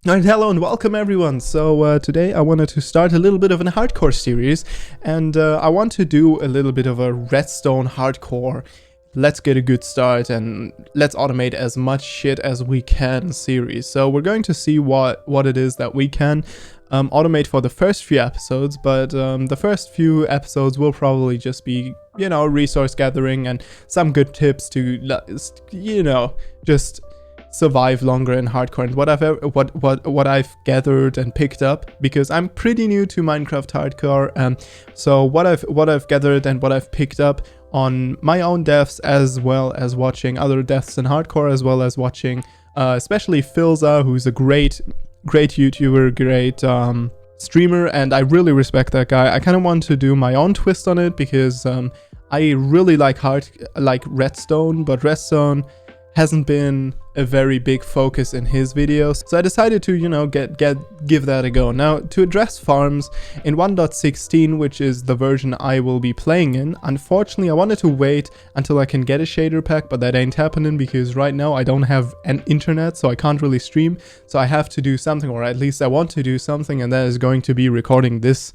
Alright, hello and welcome everyone. So today I wanted to start a little bit of a hardcore series, and I want to do a little bit of a redstone hardcore. Let's get a good start and let's automate as much shit as we can series. So we're going to see what it is that we can automate for the first few episodes, but the first few episodes will probably just be, resource gathering and some good tips to, just survive longer in hardcore, and what I've gathered and picked up, because I'm pretty new to Minecraft hardcore. So what I've gathered and what I've picked up on my own deaths, as well as watching other deaths in hardcore, as well as watching especially Filza, who's a great YouTuber, great streamer, and I really respect that guy. I kind of want to do my own twist on it, because I really like redstone, but redstone hasn't been a very big focus in his videos, so I decided to give that a go. Now, to address farms in 1.16, which is the version I will be playing in, unfortunately I wanted to wait until I can get a shader pack, but that ain't happening because right now I don't have an internet, so I can't really stream. So I have to do something, or at least I want to do something, and that is going to be recording this.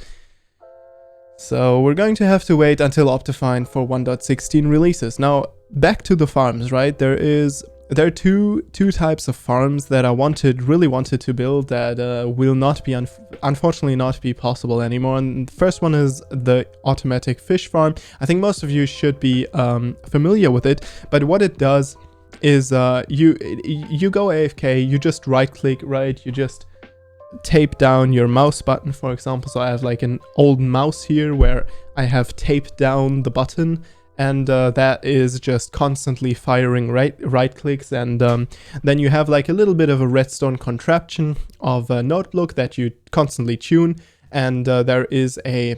So we're going to have to wait until Optifine for 1.16 releases. Now, back to the farms, right? There are two types of farms that I really wanted to build that will not be unfortunately not be possible anymore. And the first one is the automatic fish farm. I think most of you should be familiar with it, but what it does is you go AFK, you just right click, right? You just tape down your mouse button, for example. So I have like an old mouse here where I have taped down the button, and that is just constantly firing right clicks, and then you have like a little bit of a redstone contraption of a notebook that you constantly tune, and there is a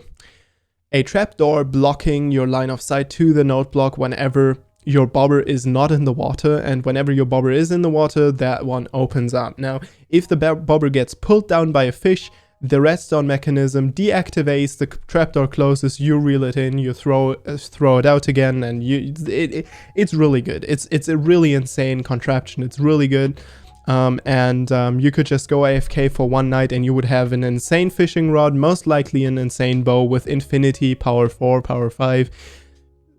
trapdoor blocking your line of sight to the note block whenever your bobber is not in the water, and whenever your bobber is in the water, that one opens up. Now, if the bobber gets pulled down by a fish, the redstone mechanism deactivates, the trapdoor closes, you reel it in, you throw it out again, and it's really good. It's a really insane contraption. It's really good. You could just go AFK for one night and you would have an insane fishing rod, most likely an insane bow with infinity, power 4, power 5,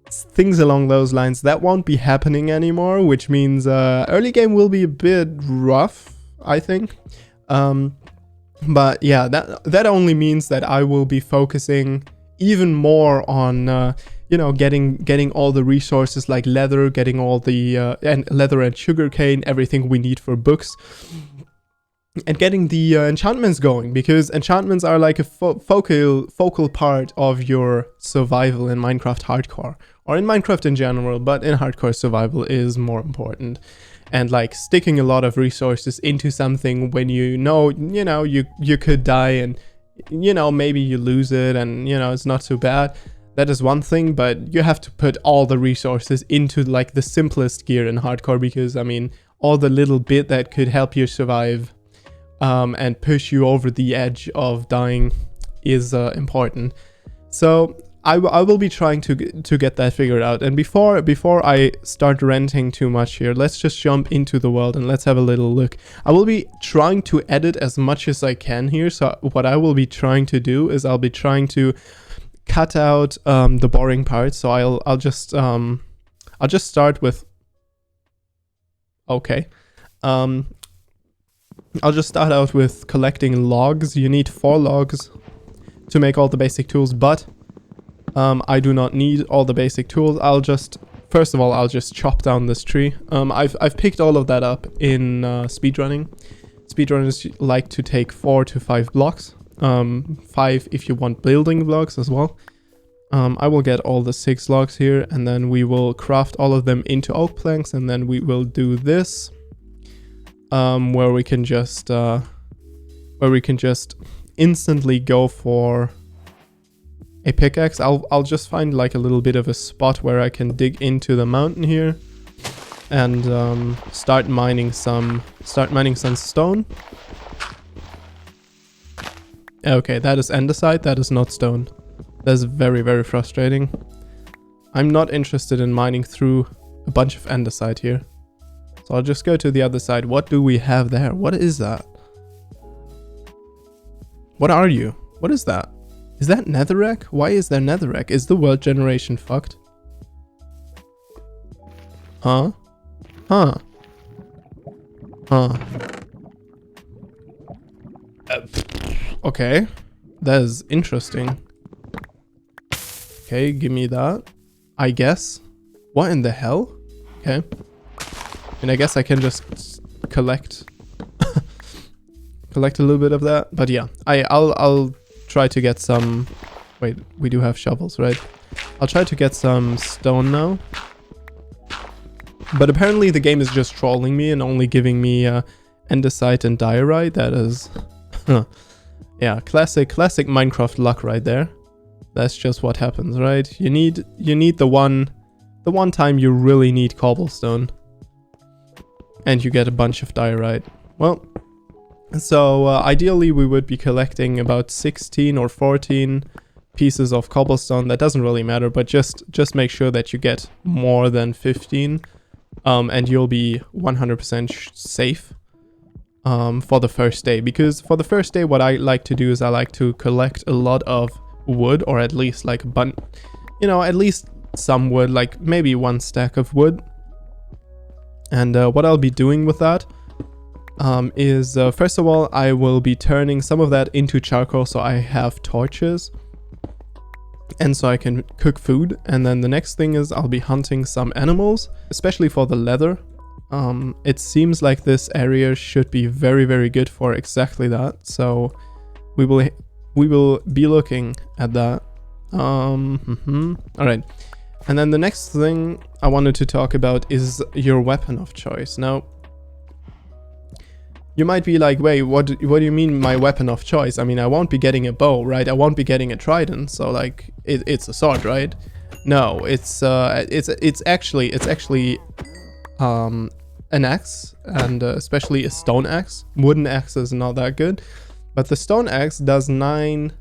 things along those lines. That won't be happening anymore, which means early game will be a bit rough, I think. But yeah, that only means that I will be focusing even more on getting all the resources like leather, getting all the and leather and sugarcane, everything we need for books, and getting the enchantments going, because enchantments are like a focal part of your survival in Minecraft hardcore, or in Minecraft in general, but in hardcore survival is more important. And like sticking a lot of resources into something when you could die, and maybe you lose it, and it's not so bad, that is one thing. But you have to put all the resources into like the simplest gear in hardcore, because I mean, all the little bit that could help you survive and push you over the edge of dying is important. So I will be trying to get that figured out. And before I start ranting too much here, let's just jump into the world and let's have a little look. I will be trying to edit as much as I can here. So what I will be trying to do is I'll be trying to cut out the boring parts. So I'll just start with I'll just start out with collecting logs. You need 4 logs to make all the basic tools, but I do not need all the basic tools. First of all, I'll just chop down this tree. I've picked all of that up in speedrunning. Speedrunners like to take 4 to 5 blocks. 5 if you want building blocks as well. I will get all the 6 logs here, and then we will craft all of them into oak planks, and then we will do this, where we can just instantly go for a pickaxe. I'll just find like a little bit of a spot where I can dig into the mountain here and start mining some stone. Okay, that is andesite, that is not stone. That's very, very frustrating. I'm not interested in mining through a bunch of andesite here. So I'll just go to the other side. What do we have there? What is that? What are you? What is that? Is that netherrack? Why is there netherrack? Is the world generation fucked? Huh? Huh? Huh? Okay. That is interesting. Okay, give me that. I guess. What in the hell? Okay. And I guess I can just collect collect a little bit of that. But yeah, I'll try to get some. Wait, we do have shovels, right? I'll try to get some stone now. But apparently the game is just trolling me and only giving me andesite and diorite. That is yeah, classic Minecraft luck right there. That's just what happens, right? You need the one time you really need cobblestone. And you get a bunch of diorite. Well, so ideally we would be collecting about 16 or 14 pieces of cobblestone. That doesn't really matter, but just make sure that you get more than 15. And you'll be 100% safe for the first day. Because for the first day, what I like to do is I like to collect a lot of wood, or at least like at least some wood, like maybe 1 stack of wood. And what I'll be doing with that is first of all, I will be turning some of that into charcoal so I have torches. And so I can cook food. And then the next thing is I'll be hunting some animals, especially for the leather. It seems like this area should be very, very good for exactly that. So we will be looking at that. All right. And then the next thing I wanted to talk about is your weapon of choice. Now, you might be like, wait, what do you mean my weapon of choice? I mean, I won't be getting a bow, right? I won't be getting a trident, so like it's a sword, right? No, it's actually an axe, and especially a stone axe. Wooden axe is not that good, but the stone axe does 9.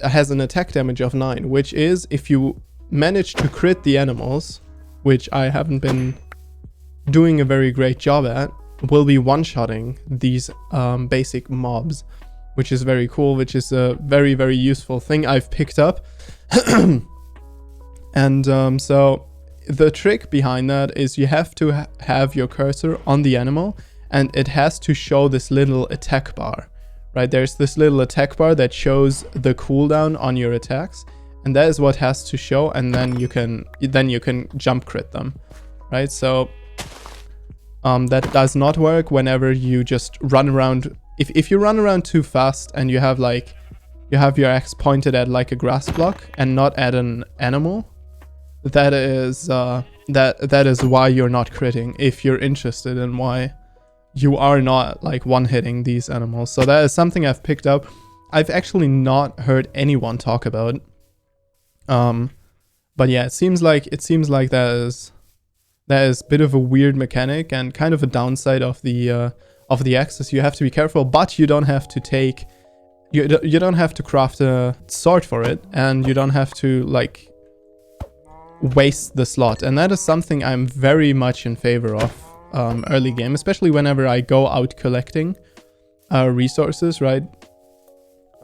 Has an attack damage of 9, which is if you manage to crit the animals, which I haven't been doing a very great job at, will be one-shotting these basic mobs, which is very cool, which is a very, very useful thing I've picked up. And so the trick behind that is you have to have your cursor on the animal, and it has to show this little attack bar, right? There's this little attack bar that shows the cooldown on your attacks, and that is what has to show, and then you can jump crit them, right? So that does not work whenever you just run around. If you run around too fast and you have your axe pointed at like a grass block and not at an animal, that is why you're not critting. If you're interested in why you are not like one-hitting these animals, so that is something I've picked up. I've actually not heard anyone talk about. But yeah, it seems like that is a bit of a weird mechanic and kind of a downside of the axes. You have to be careful, but you don't have to you don't have to craft a sword for it, and you don't have to like waste the slot. And that is something I'm very much in favor of early game, especially whenever I go out collecting resources, right?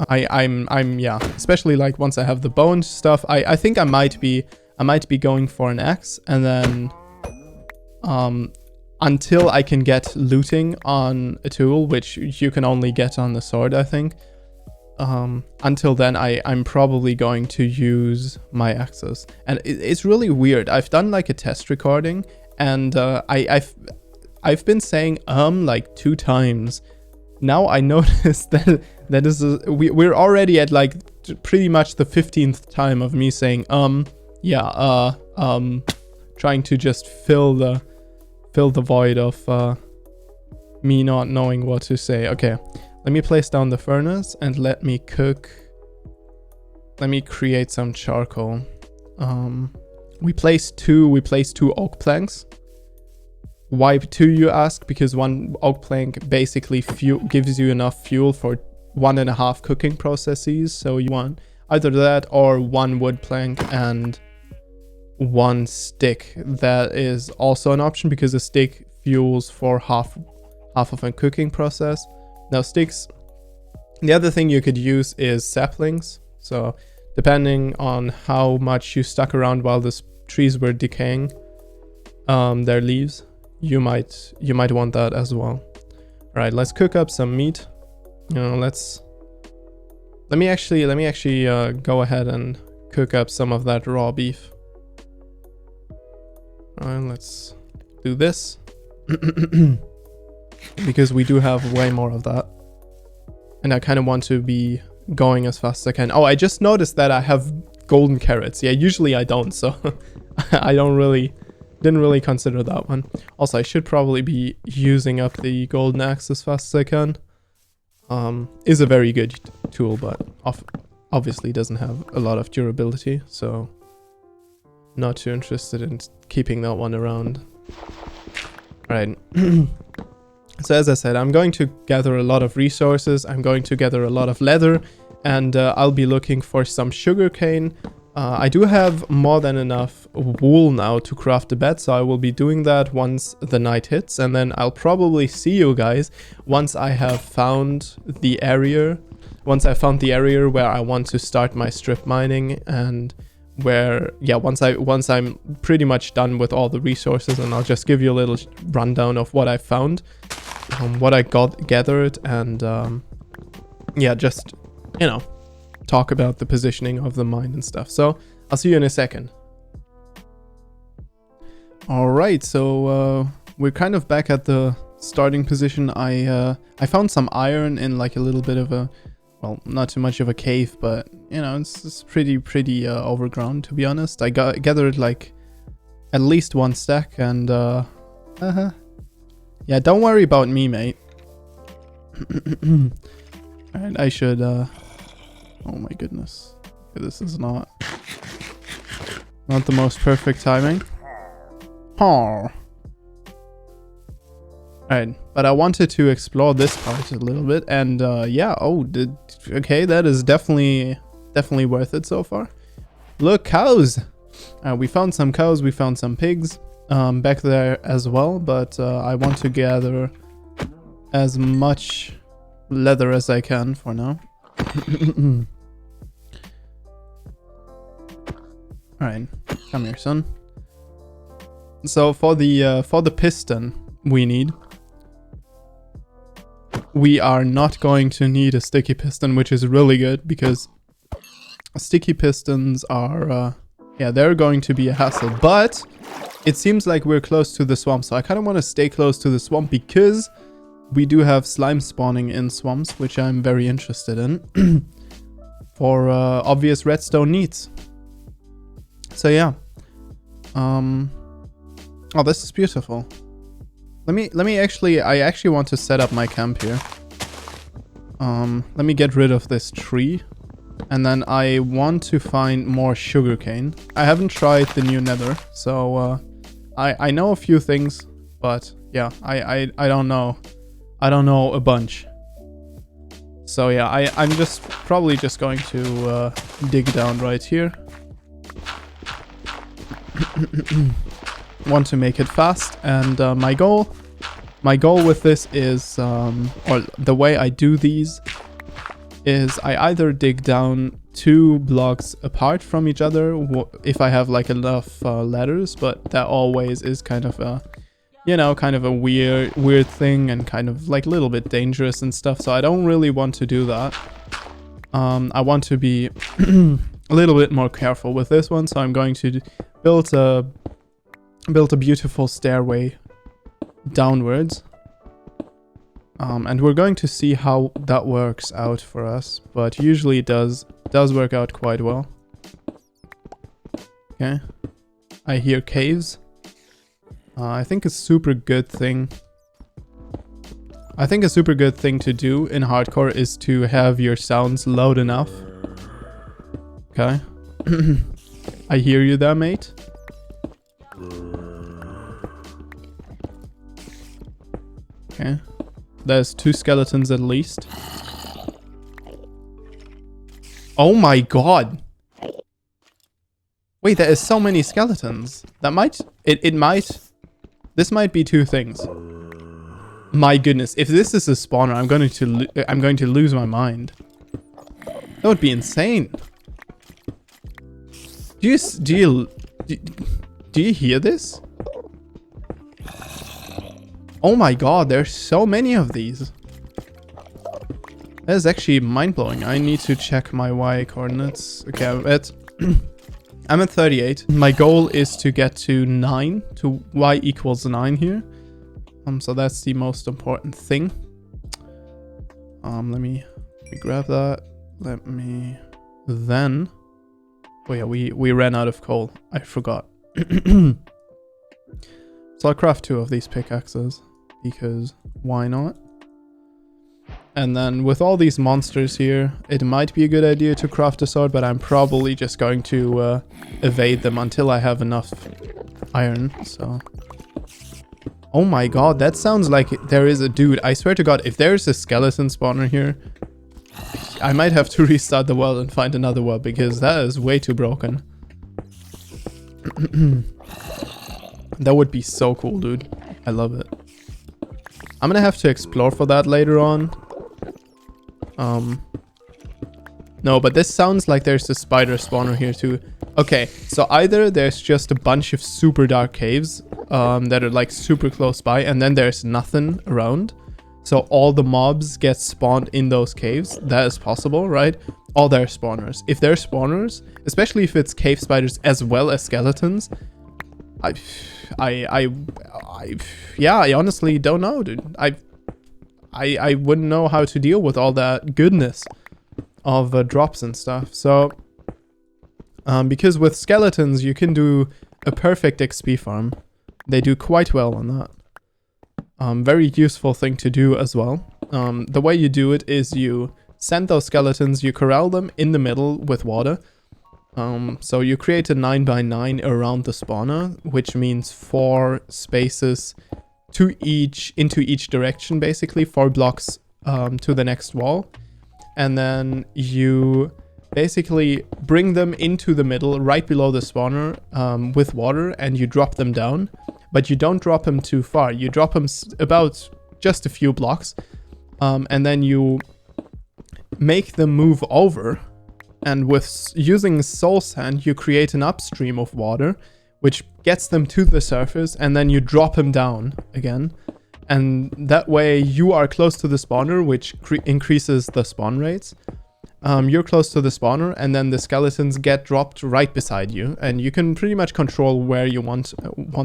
I'm yeah, especially like once I have the bone stuff, I think I might be going for an axe, and then until I can get looting on a tool, which you can only get on the sword, I think. Until then, I'm probably going to use my axes. And it's really weird. I've done like a test recording, and I've been saying like 2 times. Now I noticed that is we're already at like pretty much the 15th time of me saying yeah, trying to just fill the void of me not knowing what to say. Okay, let me place down the furnace and let me create some charcoal. We place two oak planks. Why 2, you ask? Because 1 oak plank basically gives you enough fuel for 1.5 cooking processes. So you want either that or 1 wood plank and 1 stick. That is also an option because a stick fuels for half of a cooking process. Now sticks The other thing you could use is saplings. So depending on how much you stuck around while the trees were decaying, their leaves, you might want that as well. All right, let's cook up some meat. You know, let me actually go ahead and cook up some of that raw beef. All right, let's do this because we do have way more of that, and I kind of want to be going as fast as I can. Oh, I just noticed that I have golden carrots. Yeah, usually I don't, so I didn't really consider that one. Also, I should probably be using up the golden axe as fast as I can. Is a very good tool, but obviously doesn't have a lot of durability, so not too interested in keeping that one around. Right. So as I said, I'm going to gather a lot of resources. I'm going to gather a lot of leather, and I'll be looking for some sugarcane. I do have more than enough wool now to craft a bed, so I will be doing that once the night hits, and then I'll probably see you guys once I have found the area. Once I found the area where I want to start my strip mining, and where, yeah, once I'm pretty much done with all the resources, and I'll just give you a little rundown of what I found, what I gathered, and yeah, just, you know, talk about the positioning of the mine and stuff. So I'll see you in a second. All right, so we're kind of back at the starting position. I found some iron in like a little bit of a, well, not too much of a cave, but you know, it's pretty overgrown, to be honest. I gathered like at least one stack, and yeah, don't worry about me, mate. Alright, I should oh my goodness. This is not the most perfect timing. Oh. Alright, but I wanted to explore this part a little bit, and yeah, okay, that is definitely worth it so far. Look, cows! We found some cows, we found some pigs back there as well, but I want to gather as much leather as I can for now. Alright, come here, son. So for the piston we are not going to need a sticky piston, which is really good, because sticky pistons are yeah, they're going to be a hassle. But it seems like we're close to the swamp, so I kind of want to stay close to the swamp, because we do have slime spawning in swamps, which I'm very interested in for obvious redstone needs. So yeah, oh, this is beautiful. Let me I actually want to set up my camp here. Let me get rid of this tree, and then I want to find more sugarcane. I haven't tried the new nether, so I know a few things, but yeah, I don't know. I don't know a bunch. So yeah, I'm probably just going to dig down right here. Want to make it fast, and my goal with this is, or the way I do these is I either dig down 2 blocks apart from each other if I have like enough ladders, but that always is kind of a, you know, kind of a weird thing, and kind of like a little bit dangerous and stuff, so I don't really want to do that. I want to be a little bit more careful with this one, so I'm going to build a beautiful stairway downwards, and we're going to see how that works out for us, but usually it does work out quite well. Okay, I hear caves. I think a super good thing to do in hardcore is to have your sounds loud enough. Okay. I hear you there, mate. Okay. There's 2 skeletons at least. Oh my god! Wait, there is so many skeletons. That might... This might be 2 things. My goodness, if this is a spawner, I'm going to lose my mind. That would be insane. Do you hear this? Oh my god, there's so many of these. That is actually mind-blowing. I need to check my Y coordinates. Okay, I'm at 38. My goal is to get to 9, to Y equals 9 here. So that's the most important thing. Let me grab that. Let me then. Oh yeah, we ran out of coal. I forgot. So I'll craft 2 of these pickaxes because why not? And then with all these monsters here, it might be a good idea to craft a sword, but I'm probably just going to evade them until I have enough iron. So, oh my god, that sounds like there is a dude. I swear to god, if there's a skeleton spawner here, I might have to restart the world and find another world because that is way too broken. That would be so cool, dude. I love it. I'm gonna have to explore for that later on. No, but this sounds like there's a spider spawner here too. Okay, so either there's just a bunch of super dark caves that are like super close by, and then there's nothing around. So all the mobs get spawned in those caves. That is possible, right? Or they're spawners. If they're spawners, especially if it's cave spiders as well as skeletons, I honestly don't know, dude. I wouldn't know how to deal with all that goodness of drops and stuff. So, because with skeletons, you can do a perfect XP farm. They do quite well on that. Very useful thing to do as well. The way you do it is you send those skeletons, you corral them in the middle with water. So you create a 9x9 around the spawner, which means 4 spaces into each direction, basically 4 blocks to the next wall. And then you basically bring them into the middle right below the spawner with water, and you drop them down. But you don't drop them too far. You drop them about just a few blocks, and then you make them move over. And with using soul sand, you create an upstream of water, which gets them to the surface, and then you drop them down again. And that way you are close to the spawner, which increases the spawn rates. You're close to the spawner, and then the skeletons get dropped right beside you, and you can pretty much control where you want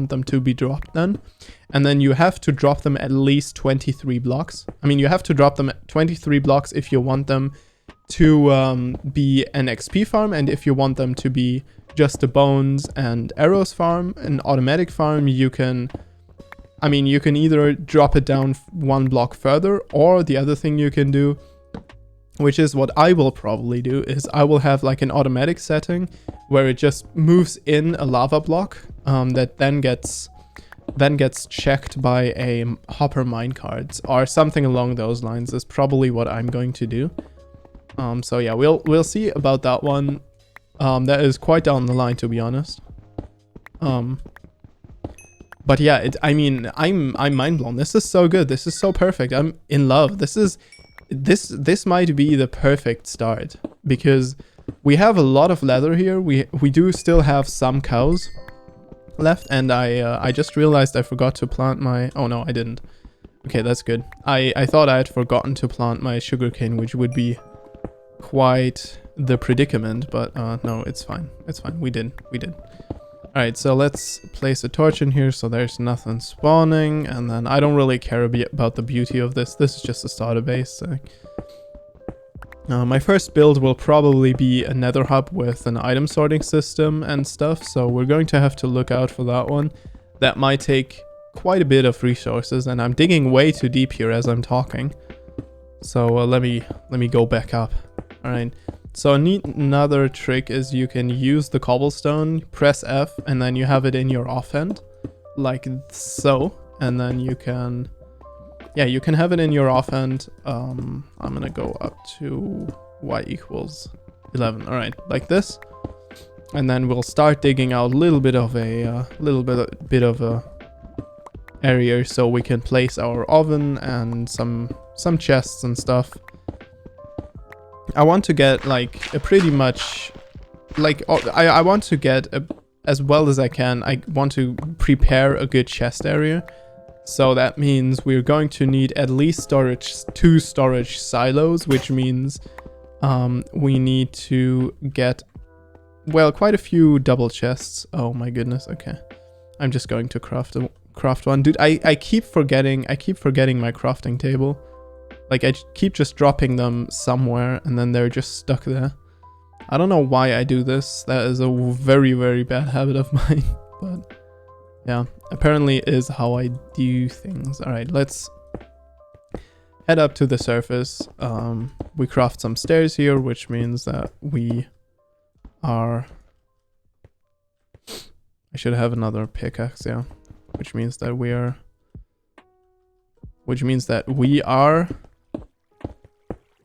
them to be dropped then. And then you have to drop them at least 23 blocks. I mean, you have to drop them at 23 blocks if you want them to be an XP farm, and if you want them to be just a bones and arrows farm, an automatic farm, you can either drop it down 1 block further, or the other thing you can do, which is what I will probably do, is I will have like an automatic setting where it just moves in a lava block that then gets checked by a hopper minecarts or something along those lines is probably what I'm going to do. So yeah, we'll see about that one. That is quite down the line, to be honest. But yeah, I'm mind blown. This is so good. This is so perfect. I'm in love. This might be the perfect start because we have a lot of leather here. We do still have some cows left, and I just realized I forgot to plant my. Oh no, I didn't. Okay, that's good. I thought I had forgotten to plant my sugarcane, which would be quite the predicament, but no, it's fine. It's fine. We did. Alright, so let's place a torch in here so there's nothing spawning, and then I don't really care about the beauty of this. This is just a starter base. So. My first build will probably be a nether hub with an item sorting system and stuff, so we're going to have to look out for that one. That might take quite a bit of resources, and I'm digging way too deep here as I'm talking. So let me go back up. Alright. So another trick is you can use the cobblestone, press F, and then you have it in your offhand, like so, and then you can have it in your offhand. I'm gonna go up to y equals 11. All right, like this, and then we'll start digging out a little bit of a area so we can place our oven and some chests and stuff. I want to get like a pretty much like I want to get as well as I can. I want to prepare a good chest area. So that means we're going to need at least 2 storage silos, which means we need to get, well, quite a few double chests. Oh my goodness, okay. I'm just going to craft one. Dude, I keep forgetting my crafting table. Like, I keep just dropping them somewhere and then they're just stuck there. I don't know why I do this. That is a very, very bad habit of mine, but yeah, apparently is how I do things. All right, let's head up to the surface. We craft some stairs here, which means that we are... I should have another pickaxe, yeah. Which means that we are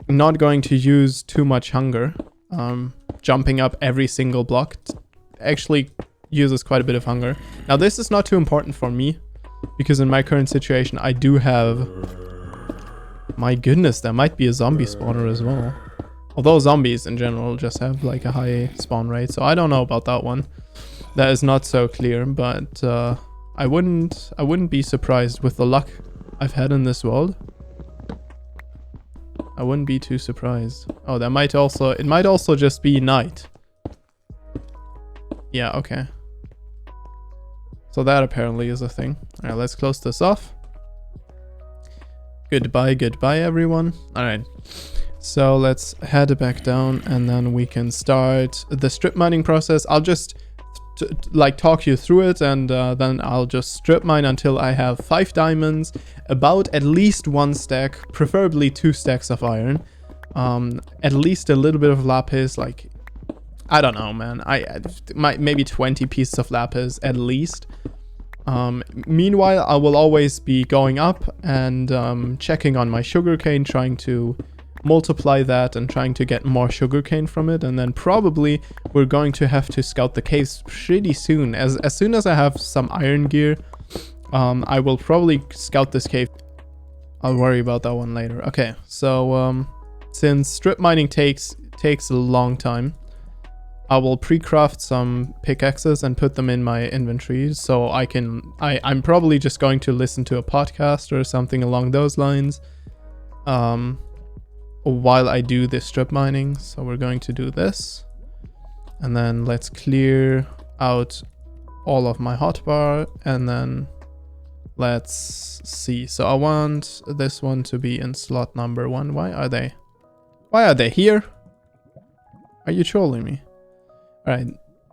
not going to use too much hunger. Jumping up every single block actually uses quite a bit of hunger. Now this is not too important for me, because in my current situation I do have... My goodness, there might be a zombie spawner as well. Although zombies in general just have like a high spawn rate, so I don't know about that one. That is not so clear, but I wouldn't be surprised with the luck I've had in this world. I wouldn't be too surprised. Oh, it might also just be night. Yeah, okay. So that apparently is a thing. All right, let's close this off. Goodbye, everyone. All right. So let's head back down and then we can start the strip mining process. I'll just like talk you through it, and then I'll just strip mine until I have 5 diamonds, about at least 1 stack, preferably 2 stacks of iron, at least a little bit of lapis, like I don't know, man, maybe 20 pieces of lapis at least. Meanwhile, I will always be going up and checking on my sugarcane, trying to multiply that and trying to get more sugarcane from it, and then probably we're going to have to scout the caves pretty soon. As soon as I have some iron gear, I will probably scout this cave. I'll worry about that one later. Okay, so since strip mining takes a long time, I will pre-craft some pickaxes and put them in my inventory so I'm probably just going to listen to a podcast or something along those lines while I do this strip mining. So we're going to do this, and then let's clear out all of my hotbar, and then let's see. So I want this one to be in slot number 1. Why are they here? Are you trolling me? All right,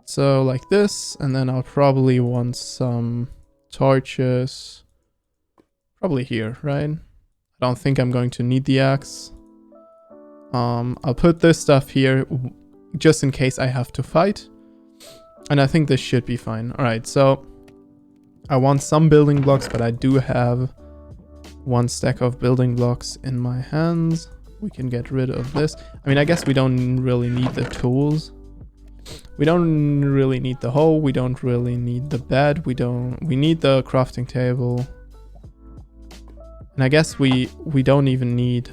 so like this, and then I'll probably want some torches probably here, right? I don't think I'm going to need the axe. I'll put this stuff here just in case I have to fight, and I think this should be fine. All right, so I want some building blocks, but I do have 1 stack of building blocks in my hands. We can get rid of this. I mean, I guess we don't really need the tools. We don't really need the hoe. We don't really need the bed. We need the crafting table. And I guess we don't even need...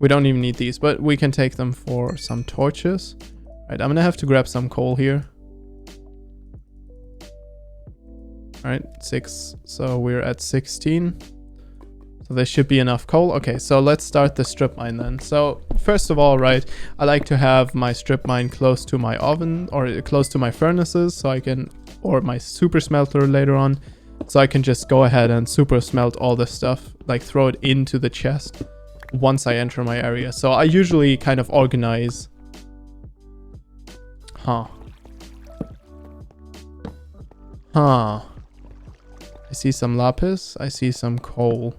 we don't even need these, but we can take them for some torches. Right, I'm gonna have to grab some coal here. All right, 6. So we're at 16. So there should be enough coal. Okay, so let's start the strip mine then. So first of all, right, I like to have my strip mine close to my oven or close to my furnaces, so I can, or my super smelter later on, so I can just go ahead and super smelt all this stuff, like throw it into the chest once I enter my area. So I usually kind of organize. I see some lapis. I see some coal.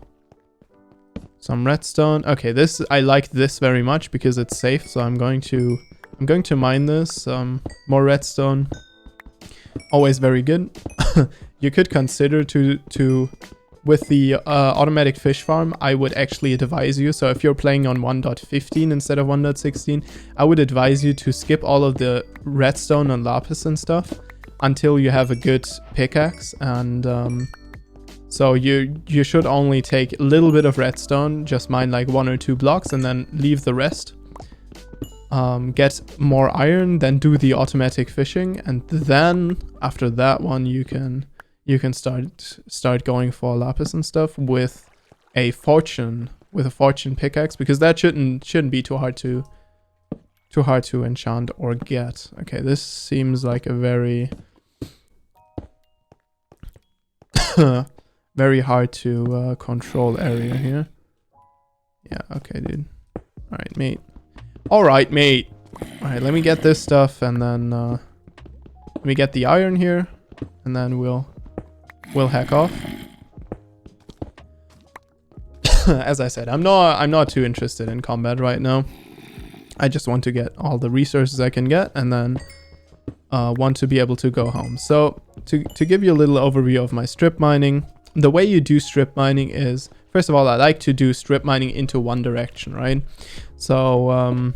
Some redstone. Okay, this, I like this very much because it's safe. So I'm going to mine this. More redstone. Always very good. You could consider to with the automatic fish farm, I would actually advise you. So if you're playing on 1.15 instead of 1.16, I would advise you to skip all of the redstone and lapis and stuff. until you have a good pickaxe. And so you should only take a little bit of redstone, just mine like 1 or 2 blocks, and then leave the rest. Get more iron, then do the automatic fishing, and then after that one you can start going for lapis and stuff with a fortune pickaxe, because that shouldn't be too hard to enchant or get. Okay, this seems like a very very hard to control area here. Yeah, okay, dude. All right, mate. All right, mate. All right, let me get this stuff, and then let me get the iron here, and then we'll hack off. As I said, I'm not too interested in combat right now. I just want to get all the resources I can get, and then want to be able to go home. So to give you a little overview of my strip mining, the way you do strip mining is, first of all, I like to do strip mining into one direction, right? So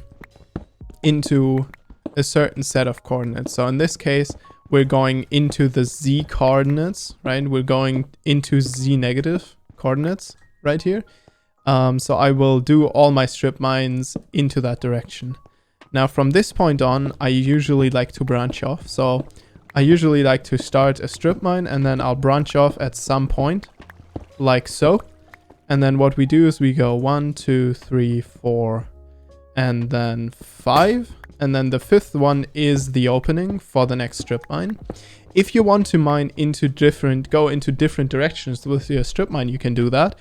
into a certain set of coordinates. So in this case, we're going into the z coordinates, right? We're going into z negative coordinates right here. So I will do all my strip mines into that direction. Now from this point on, I usually like to branch off. So I usually like to start a strip mine, and then I'll branch off at some point, like so. And then what we do is we go 1, 2, 3, 4, and then 5. And then the 5th one is the opening for the next strip mine. If you want to mine go into different directions with your strip mine, you can do that.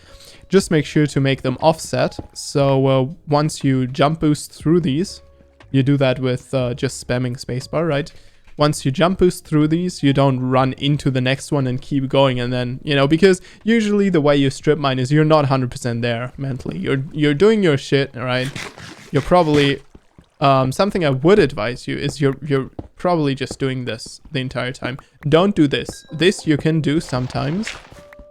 Just make sure to make them offset. So once you jump boost through these, you do that with just spamming spacebar, right? Once you jump boost through these, you don't run into the next one and keep going, and then, you know, because usually the way you strip mine is you're not 100% there mentally. You're doing your shit, right? You're probably something I would advise you is you're probably just doing this the entire time. Don't do this. This you can do sometimes,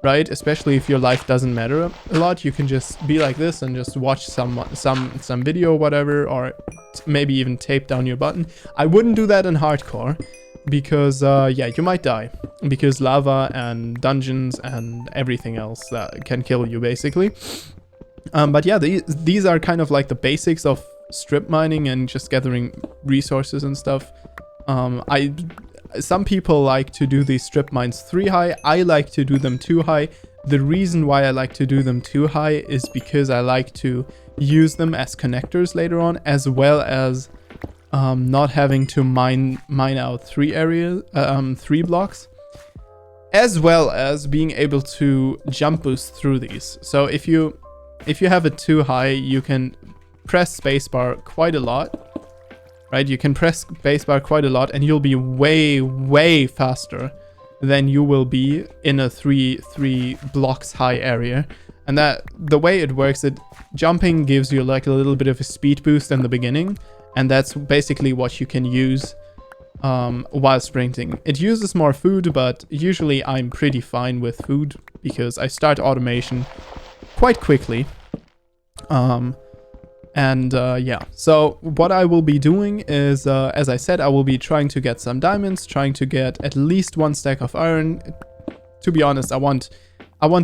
right? Especially if your life doesn't matter a lot, you can just be like this and just watch some video or whatever, or maybe even tape down your button. I wouldn't do that in hardcore, because yeah, you might die, because lava and dungeons and everything else that can kill you basically. But yeah, these are kind of like the basics of strip mining and just gathering resources and stuff. Some people like to do these strip mines 3 high. I like to do them 2 high. The reason why I like to do them 2 high is because I like to use them as connectors later on, as well as not having to mine out 3 blocks, as well as being able to jump boost through these. So if you have it 2 high, you can press spacebar quite a lot. Right, you can press spacebar quite a lot, and you'll be way faster than you will be in a 3 blocks high area. And that the way it works, jumping gives you like a little bit of a speed boost in the beginning, and that's basically what you can use while sprinting. It uses more food, but usually I'm pretty fine with food because I start automation quite quickly. Yeah, so what I will be doing is, as I said, I will be trying to get some diamonds, trying to get at least 1 stack of iron. To be honest, I want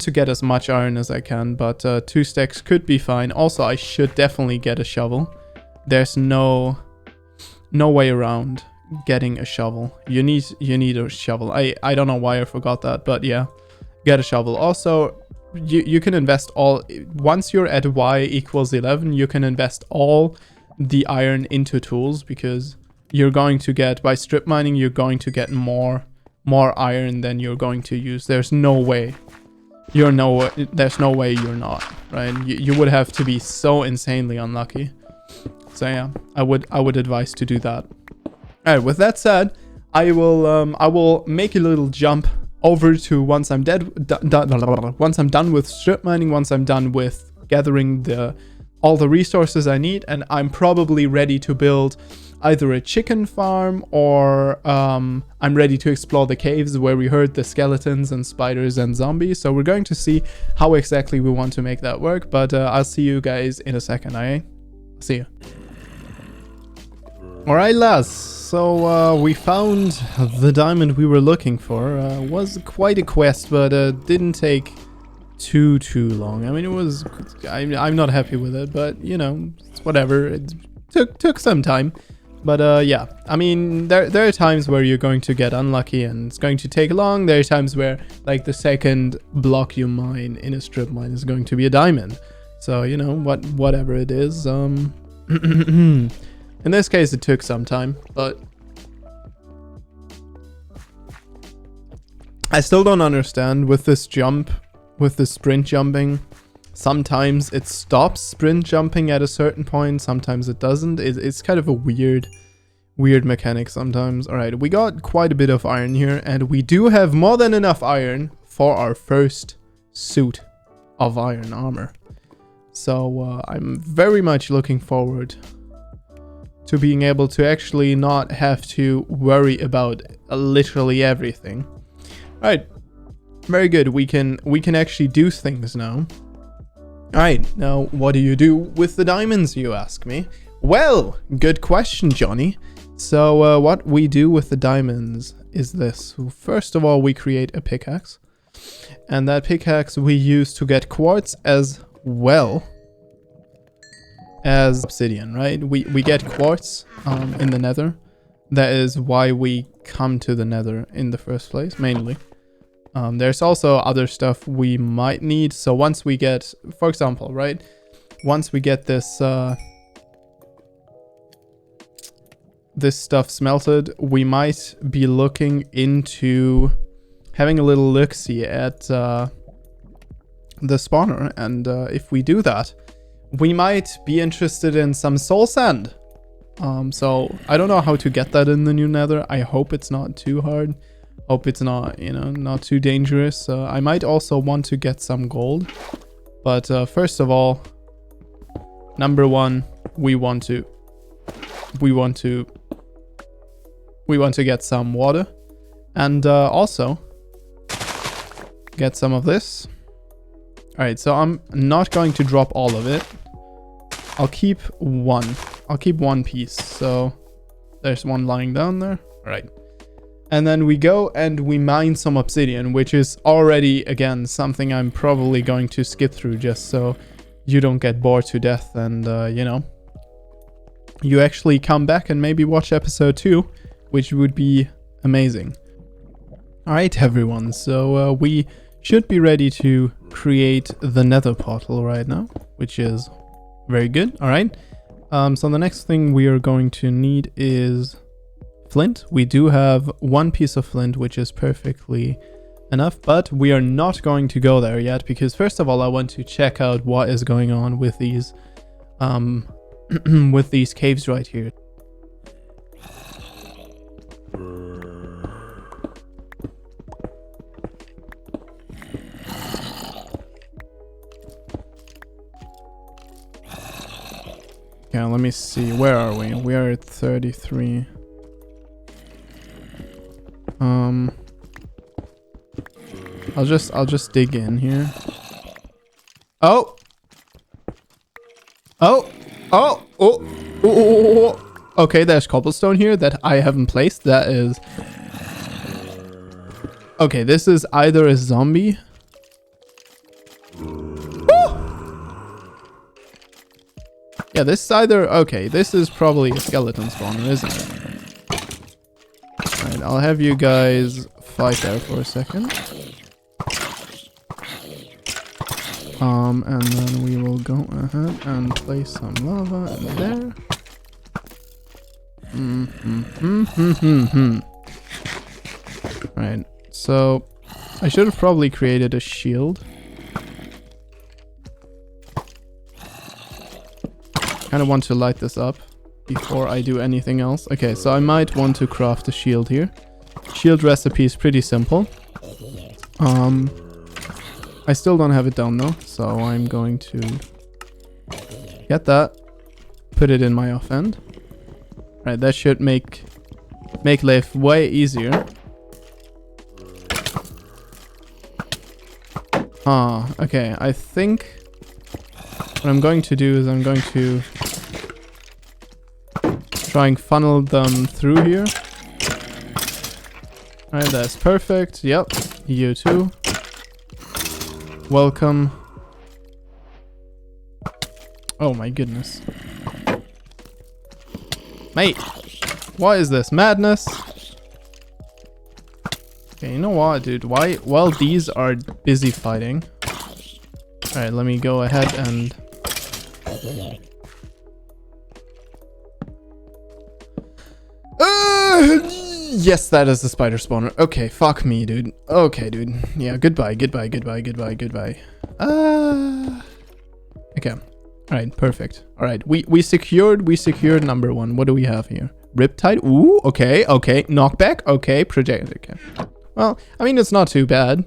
to get as much iron as I can, but 2 stacks could be fine. Also, I should definitely get a shovel. There's no way around getting a shovel. You need a shovel. I don't know why I forgot that, but yeah, get a shovel. Also, you can invest all, once you're at y equals 11, you can invest all the iron into tools, because you're going to get, by strip mining, you're going to get more iron than you're going to use. There's no way you're not, right? You would have to be so insanely unlucky. So yeah, I would advise to do that. All right, with that said, I will make a little jump over to once I'm done with strip mining, once I'm done with gathering all the resources I need, and I'm probably ready to build either a chicken farm, or I'm ready to explore the caves where we heard the skeletons and spiders and zombies. So we're going to see how exactly we want to make that work, but I'll see you guys in a second. See you. Alright, lads. So we found the diamond we were looking for. Was quite a quest, but didn't take too long. I mean, it was... I'm not happy with it, but, you know, it's whatever. It took some time. But yeah, I mean, there are times where you're going to get unlucky and it's going to take long. There are times where, like, the second block you mine in a strip mine is going to be a diamond. So, you know, whatever it is. In this case, it took some time, but I still don't understand with this jump, with the sprint jumping. Sometimes it stops sprint jumping at a certain point, sometimes it doesn't. It's kind of a weird mechanic sometimes. Alright, we got quite a bit of iron here, and we do have more than enough iron for our first suit of iron armor. So I'm very much looking forward to being able to actually not have to worry about literally everything. Alright, very good. We can actually do things now. Alright, now what do you do with the diamonds, you ask me? Well, good question, Johnny. So what we do with the diamonds is this. First of all, we create a pickaxe. And that pickaxe we use to get quartz as well as obsidian, right? We get quartz in the nether. That is why we come to the nether in the first place, mainly. There's also other stuff we might need. So once we get, for example, right? Once we get this this stuff smelted, we might be looking into having a little look-see at the spawner. And if we do that, we might be interested in some soul sand. So I don't know how to get that in the new nether. I hope it's not too hard. Hope it's not, you know, not too dangerous. I might also want to get some gold. But first of all, number one, we want to get some water. And also get some of this. Alright, so I'm not going to drop all of it. I'll keep one. I'll keep one piece. So there's one lying down there. Alright. And then we go and we mine some obsidian, which is already, again, something I'm probably going to skip through just so you don't get bored to death and, you know, you actually come back and maybe watch episode 2, which would be amazing. Alright, everyone. So we should be ready to create the nether portal right now, which is very good. Alright. So the next thing we are going to need is flint. We do have one piece of flint, which is perfectly enough, but we are not going to go there yet because first of all, I want to check out what is going on with these with these caves right here. Okay, let me see. Where are we? We are at 33. I'll just dig in here. Oh. Okay, there's cobblestone here that I haven't placed. That is... Okay, this is either a zombie... Yeah, this is either... Okay, this is probably a skeleton spawner, isn't it? Alright, I'll have you guys fight there for a second. And then we will go ahead and place some lava in there. Right, so I should have probably created a shield. Kind of want to light this up before I do anything else. Okay, so I might want to craft a shield here. Shield recipe is pretty simple. I still don't have it down though, so I'm going to get that, put it in my offhand. Right, that should make life way easier. Okay, I think what I'm going to do is I'm going to try and funnel them through here. Alright, that's perfect. Yep, you too. Welcome. Oh my goodness. Mate, what is this? Madness? Okay, you know what, dude? Why? While these are busy fighting. Alright, let me go ahead and... Yes, that is the spider spawner. Okay, fuck me, dude. Okay, dude. Yeah, goodbye, goodbye, goodbye, goodbye, goodbye. Okay. Alright, perfect. Alright, we secured number 1. What do we have here? Riptide? Ooh, okay, okay. Knockback? Okay, project. Okay. Well, I mean, it's not too bad.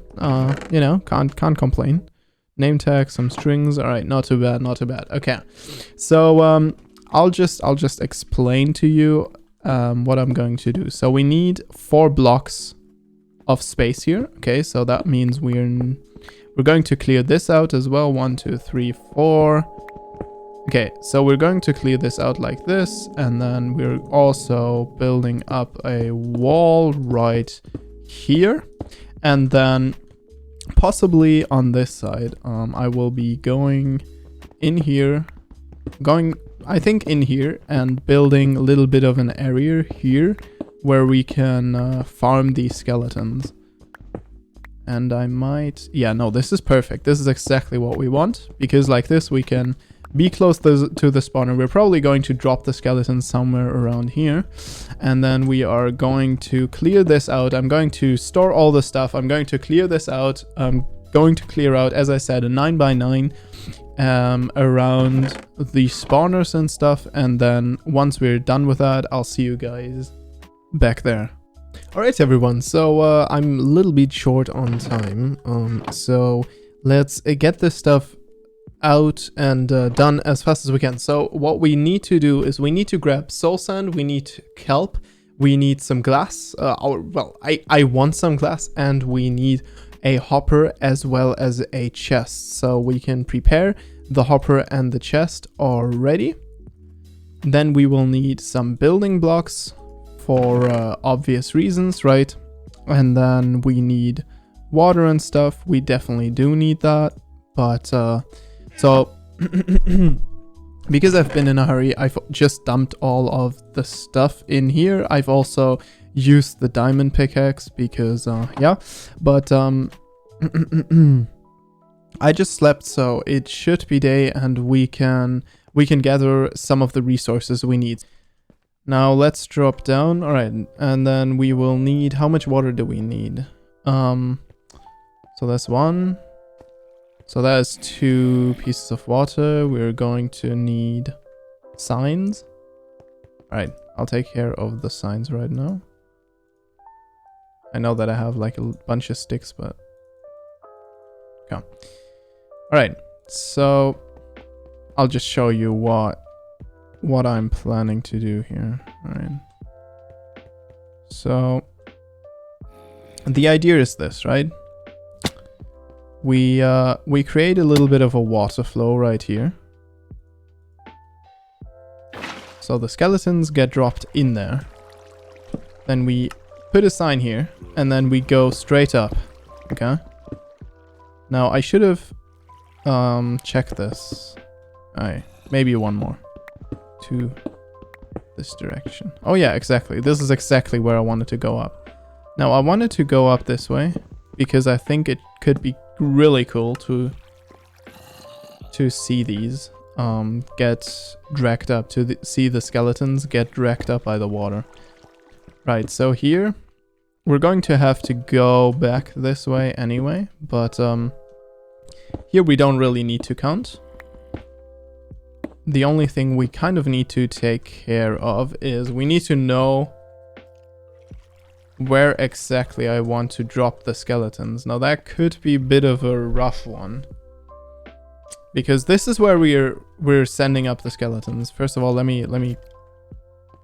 You know, can't complain. Name tag, some strings. Alright, not too bad, not too bad. Okay. So, I'll just explain to you what I'm going to do. So we need 4 blocks of space here. Okay, so that means we're going to clear this out as well. 1, 2, 3, 4. Okay, so we're going to clear this out like this, and then we're also building up a wall right here, and then possibly on this side, I will be going in here, I think in here, and building a little bit of an area here where we can farm these skeletons. And I might... Yeah, no, this is perfect. This is exactly what we want, because like this we can be close to the spawner. We're probably going to drop the skeletons somewhere around here, and then we are going to clear this out. I'm going to store all the stuff. I'm going to clear this out. I'm going to clear out, as I said, a 9x9 around the spawners and stuff, and then once we're done with that, I'll see you guys back there. Alright everyone, so I'm a little bit short on time, so let's get this stuff out and done as fast as we can. So what we need to do is we need to grab soul sand, we need kelp, we need some glass, I want some glass, and we need a hopper as well as a chest. So we can prepare the hopper and the chest already. Then we will need some building blocks for obvious reasons, right? And then we need water and stuff. We definitely do need that, but so because I've been in a hurry, I've just dumped all of the stuff in here. I've also used the diamond pickaxe because yeah, but I just slept, so it should be day, and we can gather some of the resources we need. Now let's drop down. All right, and then we will need, how much water do we need? So that's 1. So that is 2 pieces of water. We're going to need signs. All right, I'll take care of the signs right now. I know that I have like a bunch of sticks, but okay. All right, so I'll just show you what I'm planning to do here. All right. So the idea is this, right? We create a little bit of a water flow right here. So the skeletons get dropped in there. Then we put a sign here, and then we go straight up. Okay. Now I should have checked this. Alright, maybe one more. To this direction. Oh yeah, exactly. This is exactly where I wanted to go up. Now I wanted to go up this way because I think it could be really cool to see these get dragged up, to see the skeletons get dragged up by the water. Right, so here we're going to have to go back this way anyway, but here we don't really need to count. The only thing we kind of need to take care of is we need to know where exactly I want to drop the skeletons. Now that could be a bit of a rough one, because this is where we're sending up the skeletons. First of all, let me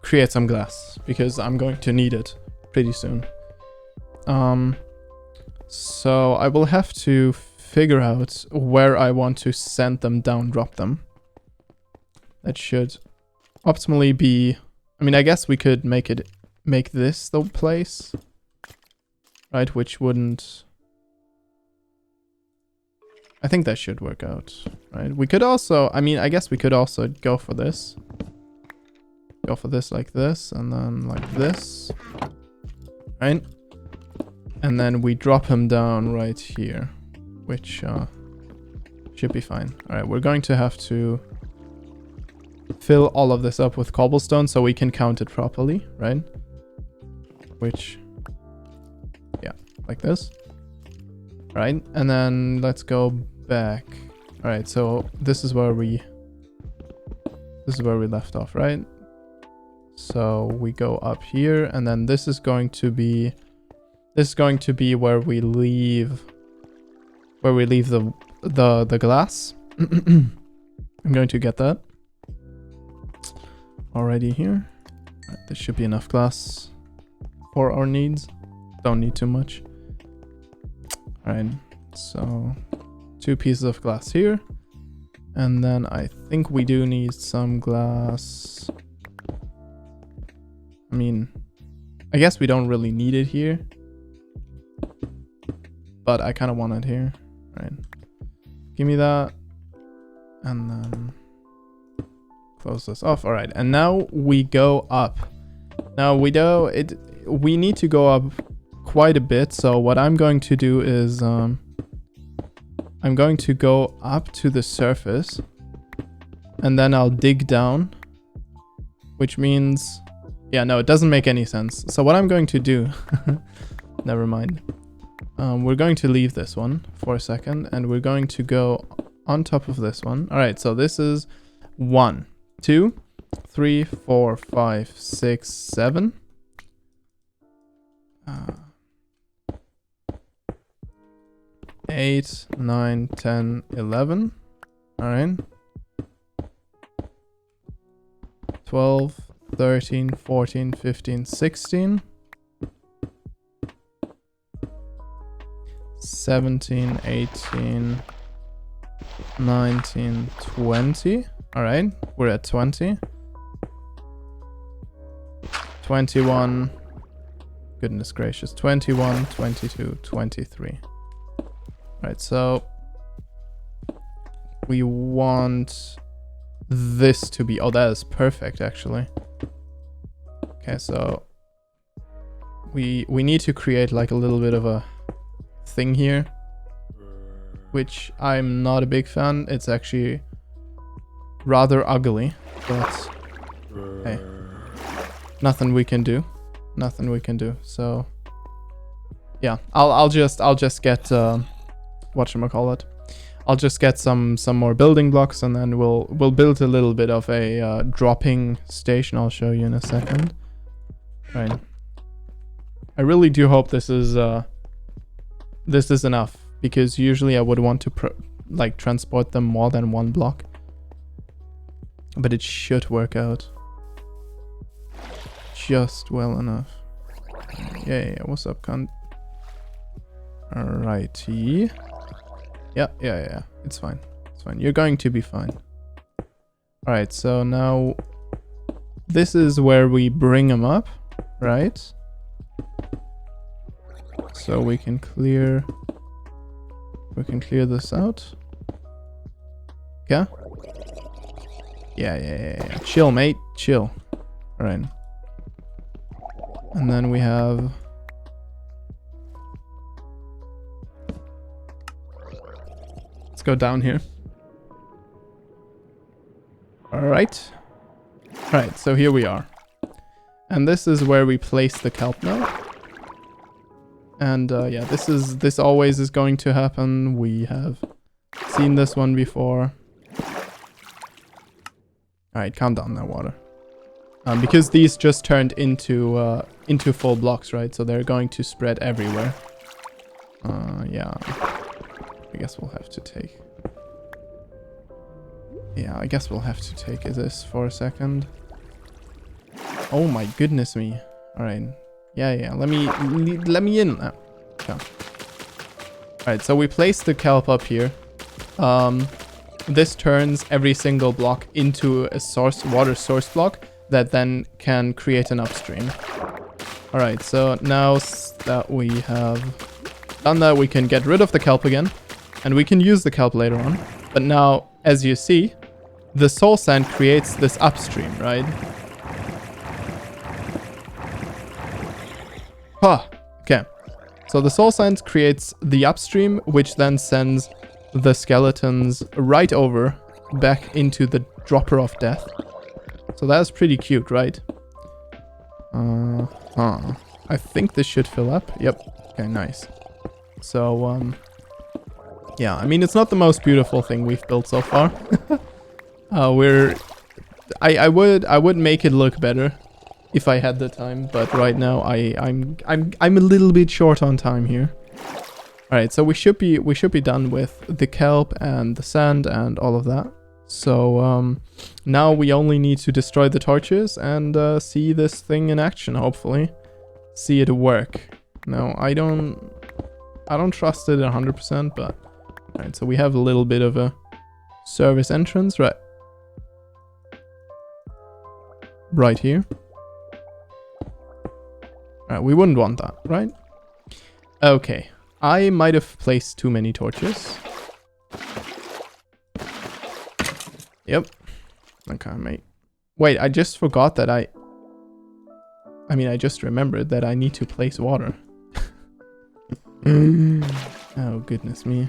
create some glass because I'm going to need it pretty soon. So I will have to figure out where I want to send them down, drop them. That should optimally be, I mean, I guess we could make this the place, right? Which wouldn't... I think that should work out, right? We could also, I mean, I guess we could also go for this. Go for this like this, and then like this, right? And then we drop him down right here, which should be fine. All right, we're going to have to fill all of this up with cobblestone so we can count it properly, right? Which, yeah, like this. All right, and then let's go back. All right, so this is where we left off, right? So we go up here, and then this is going to be where we leave the glass. I'm going to get that already here. Right, there should be enough glass for our needs. Don't need too much. All right, so 2 pieces of glass here, and then I think we do need some glass. I mean, I guess we don't really need it here, but I kind of want it here, right? Give me that, and then close this off. All right, and now we go up. Now we need to go up quite a bit. So what I'm going to do is I'm going to go up to the surface, and then I'll dig down, which means... Yeah, no, it doesn't make any sense. So what I'm going to do, never mind. We're going to leave this one for a second, and we're going to go on top of this one. All right, so this is 1, 2, 3, 4, 5, 6, 7. 8, 9, 10, 11. All right. 12, 13, 14, 15, 16. 17, 18, 19, 20. All right, we're at 20. 21. Goodness gracious. 21, 22, 23. All right, so we want this to be... Oh, that is perfect, actually. Okay, so we need to create like a little bit of a thing here, which I'm not a big fan. It's actually rather ugly, but hey, nothing we can do. Nothing we can do. So yeah, I'll just get whatchamacallit. I'll just get some more building blocks, and then we'll build a little bit of a dropping station. I'll show you in a second. Right. I really do hope this is enough, because usually I would want to transport them more than 1 block, but it should work out just well enough. Yeah. What's up, cunt? Alrighty. Yeah. It's fine. It's fine. You're going to be fine. Alright, so now this is where we bring them up, right? So we can clear this out. Okay? Yeah. Chill, mate. Chill. Alright. And then we have... Let's go down here. Alright. Alright, so here we are. And this is where we place the kelp now. And yeah, this always is going to happen. We have seen this one before. Alright, calm down now, water. Because these just turned into full blocks, right? So they're going to spread everywhere. Yeah. I guess we'll have to take... Yeah, I guess we'll have to take this for a second. Oh my goodness me. Alright. Yeah. Let me in now. Okay. Alright, so we place the kelp up here. This turns every single block into a water source block that then can create an upstream. Alright, so now that we have done that, we can get rid of the kelp again. And we can use the kelp later on. But now, as you see, the soul sand creates this upstream, right? Ah, okay. So the soul sand creates the upstream, which then sends the skeletons right over back into the dropper of death. So that's pretty cute, right? I think this should fill up. Yep. Okay, nice. So, yeah, I mean, it's not the most beautiful thing we've built so far. I would make it look better if I had the time, but right now I'm a little bit short on time here. All right, so we should be done with the kelp and the sand and all of that. So now we only need to destroy the torches and see this thing in action. Hopefully, see it work. No, I don't trust it 100%, but all right. So we have a little bit of a service entrance, right here. All right, we wouldn't want that, right? Okay, I might have placed too many torches. Yep. Okay, mate. Wait, I just forgot that I just remembered that I need to place water. Oh, goodness me.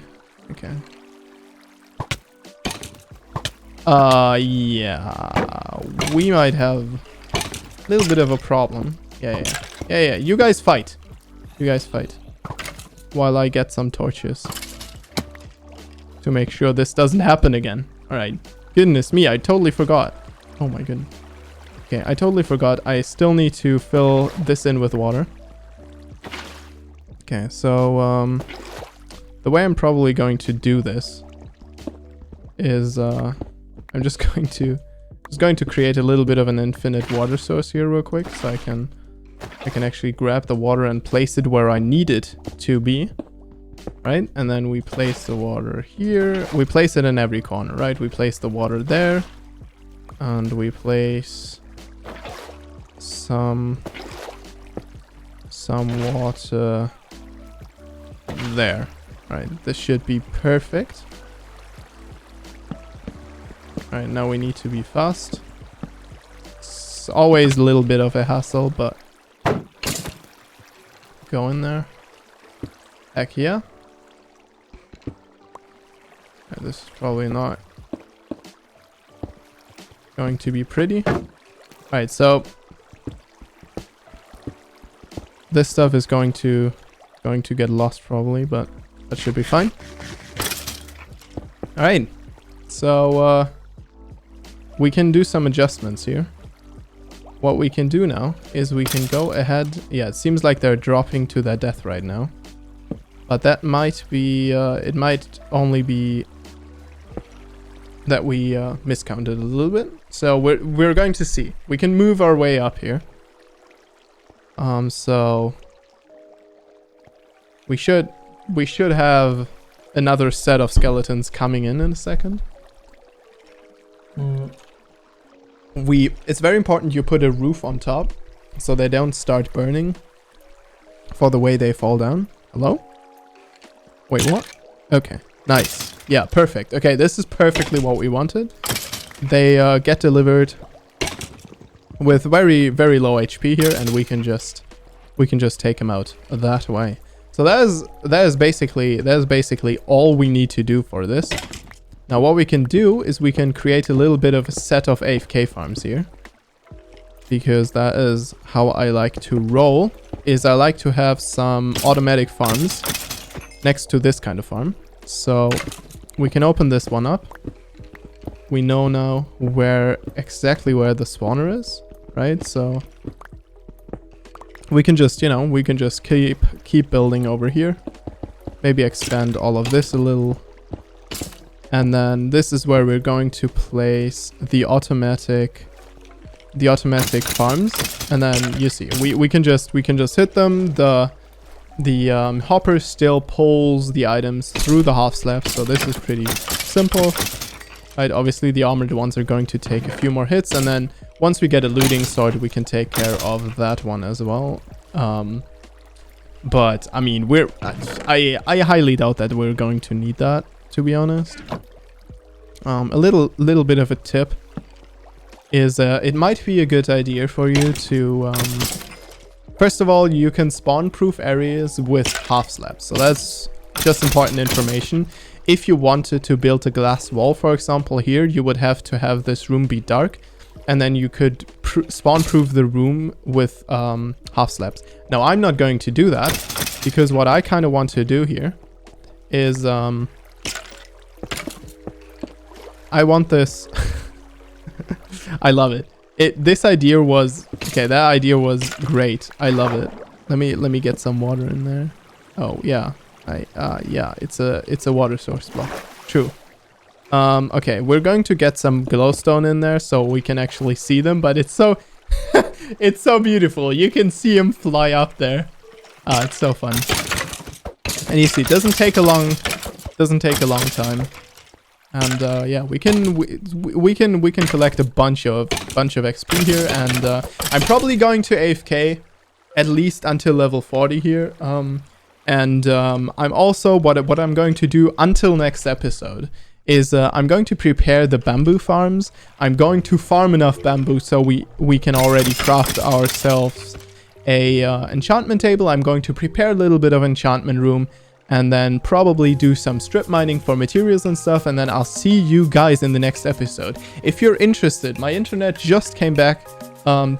Okay. Yeah. We might have a little bit of a problem. Yeah. You guys fight. While I get some torches. To make sure this doesn't happen again. Alright. Goodness me, I totally forgot. Oh my goodness. Okay, I totally forgot. I still need to fill this in with water. Okay, so the way I'm probably going to do this is I'm just going to create a little bit of an infinite water source here real quick, so I can actually grab the water and place it where I need it to be. Right, and then we place the water here. We place it in every corner, right? We place the water there, and we place some water there. Right, this should be perfect. All right, now we need to be fast. It's always a little bit of a hassle, but go in there. Heck yeah. This is probably not going to be pretty. Alright, so this stuff is going to get lost probably, but that should be fine. Alright, so we can do some adjustments here. What we can do now is we can go ahead. Yeah, it seems like they're dropping to their death right now. But that might be, it might only be that we miscounted a little bit. So we're going to see. We can move our way up here. So we should have another set of skeletons coming in a second. It's very important you put a roof on top so they don't start burning for the way they fall down. Hello? Wait, what? Okay, nice. Yeah, perfect. Okay, this is perfectly what we wanted. They get delivered with very, very low HP here, and we can just take them out that way. So that is basically all we need to do for this. Now what we can do is we can create a little bit of a set of AFK farms here, because that is how I like to roll. Is I like to have some automatic farms next to this kind of farm. So we can open this one up. We know now exactly where the spawner is, right? So we can just, keep building over here. Maybe expand all of this a little. And then this is where we're going to place the automatic farms. And then you see, we can just hit them. The hopper still pulls the items through the half slab, so this is pretty simple. Right, obviously the armored ones are going to take a few more hits, and then once we get a looting sword, we can take care of that one as well. But I mean, I highly doubt that we're going to need that, to be honest. A little bit of a tip is it might be a good idea for you to first of all, you can spawn proof areas with half slabs, so that's just important information. If you wanted to build a glass wall, for example, here, you would have to have this room be dark, and then you could spawn proof the room with half slabs. Now, I'm not going to do that, because what I kind of want to do here is I want this. I love it. This idea was okay. That idea was great. I love it. Let me get some water in there. Oh yeah, yeah. It's a water source block. True. Okay, we're going to get some glowstone in there so we can actually see them. But it's so it's so beautiful. You can see them fly up there. It's so fun. And you see, it doesn't take a long time. And yeah, we can collect a bunch of XP here, and I'm probably going to AFK at least until level 40 here. And I'm also what I'm going to do until next episode is I'm going to prepare the bamboo farms. I'm going to farm enough bamboo so we can already craft ourselves a enchantment table. I'm going to prepare a little bit of enchantment room, and then probably do some strip mining for materials and stuff, and then I'll see you guys in the next episode. If you're interested, my internet just came back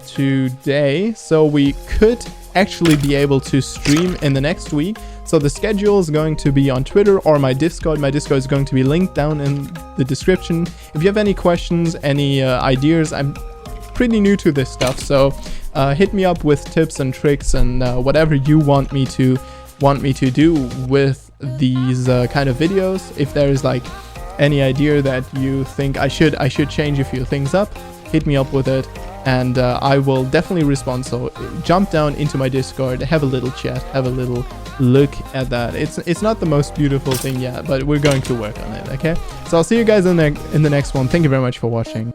today, so we could actually be able to stream in the next week. So the schedule is going to be on Twitter or my Discord. My Discord is going to be linked down in the description. If you have any questions, any ideas, I'm pretty new to this stuff, so hit me up with tips and tricks and whatever you want me to do with these kind of videos. If there's like any idea that you think I should change a few things up, hit me up with it, and I will definitely respond. So jump down into my Discord, have a little chat, have a little look at that. It's not the most beautiful thing yet, but we're going to work on it. Okay, so I'll see you guys in the next one. Thank you very much for watching.